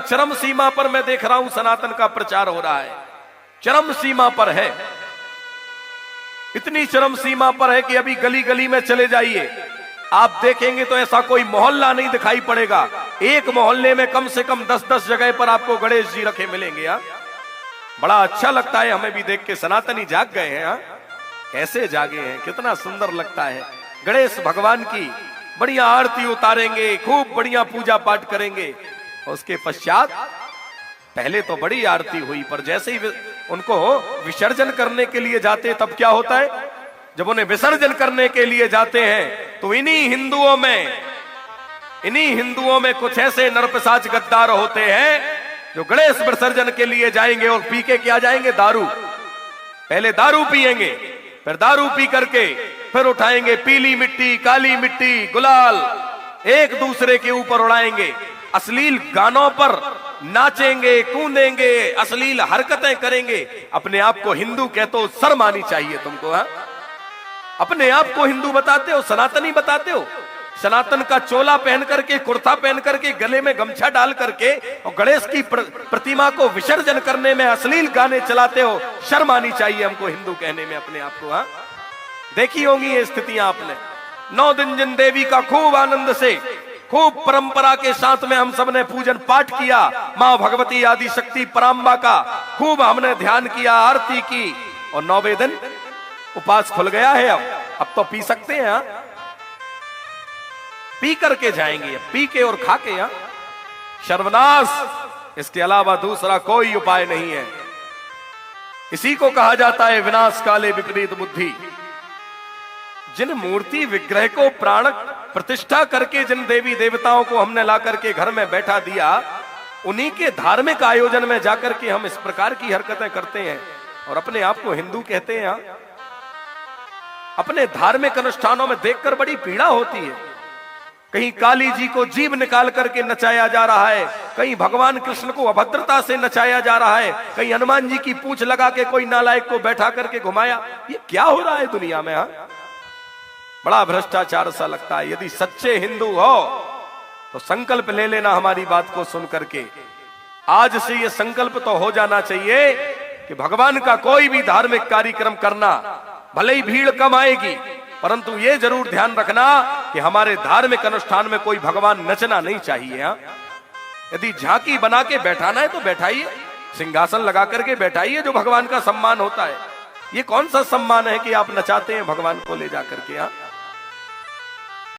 चरम सीमा पर मैं देख रहा हूं सनातन का प्रचार हो रहा है, चरम सीमा पर है। इतनी चरम सीमा पर है कि अभी गली गली में चले जाइए, आप देखेंगे तो ऐसा कोई मोहल्ला नहीं दिखाई पड़ेगा, एक मोहल्ले में कम से कम 10-10 जगह पर आपको गणेश जी रखे मिलेंगे। यहाँ बड़ा अच्छा लगता है हमें भी देख के, सनातनी जाग गए हैं। कैसे जागे हैं, कितना सुंदर लगता है। गणेश भगवान की बढ़िया आरती उतारेंगे, खूब बढ़िया पूजा पाठ करेंगे। उसके पश्चात पहले तो बड़ी आरती हुई, पर जैसे ही उनको विसर्जन करने के लिए जाते तब क्या होता है, जब उन्हें विसर्जन करने के लिए जाते हैं तो इन्हीं हिंदुओं में कुछ ऐसे नरपिशाच गद्दार होते हैं जो गणेश विसर्जन के लिए जाएंगे और पी के क्या जाएंगे, दारू। पहले दारू पिएंगे, फिर दारू पी करके फिर उठाएंगे पीली मिट्टी, काली मिट्टी, गुलाल, एक दूसरे के ऊपर उड़ाएंगे, अश्लील गानों पर नाचेंगे, कूदेंगे, अश्लील हरकतें करेंगे। अपने आप को हिंदू कहते हो, शर्म आनी चाहिए तुमको। हाँ, अपने आप को हिंदू बताते हो, सनातनी बताते हो। सनातन का चोला पहन करके, कुर्ता पहन करके, गले में गमछा डाल करके और गणेश की प्रतिमा को विसर्जन करने में अश्लील गाने चलाते हो, शर्म आनी चाहिए हमको हिंदू कहने में अपने आप को। हाँ, देखी होंगी ये स्थितियां आपने। 9 दिन जिन देवी का खूब आनंद से, खूब परंपरा के साथ में हम सब ने पूजन पाठ किया, मां भगवती आदि शक्ति पराम्बा का खूब हमने ध्यान किया, आरती की, और 9वें दिन उपास खुल गया है। अब तो पी सकते हैं। हाँ, पी करके जाएंगे, पी के और खा के। यहाँ सर्वनाश, इसके अलावा दूसरा कोई उपाय नहीं है। इसी को कहा जाता है विनाश काले विपरीत बुद्धि। जिन मूर्ति विग्रह को प्राण प्रतिष्ठा करके जिन देवी देवताओं को हमने ला करके घर में बैठा दिया, उन्हीं के धार्मिक आयोजन में जाकर के हम इस प्रकार की हरकतें करते हैं और अपने आप को हिंदू कहते हैं। अपने धार्मिक अनुष्ठानों में देखकर बड़ी पीड़ा होती है। कहीं काली जी को जीभ निकाल करके नचाया जा रहा है, कहीं भगवान कृष्ण को अभद्रता से नचाया जा रहा है, कहीं हनुमान जी की पूंछ लगा के कोई नालायक को बैठा करके घुमाया। ये क्या हो रहा है दुनिया में? हाँ, बड़ा भ्रष्टाचार सा लगता है। यदि सच्चे हिंदू हो तो संकल्प ले लेना हमारी बात को सुन करके। आज से ये संकल्प तो हो जाना चाहिए कि भगवान का कोई भी धार्मिक कार्यक्रम करना, भले ही भीड़ कम आएगी, परंतु ये जरूर ध्यान रखना कि हमारे धार्मिक अनुष्ठान में कोई भगवान नचना नहीं चाहिए। हाँ, यदि झांकी बना के बैठाना है तो बैठाइए, सिंहासन लगा करके बैठाइए, जो भगवान का सम्मान होता है। ये कौन सा सम्मान है कि आप नचाते हैं भगवान को ले जाकर के? हाँ,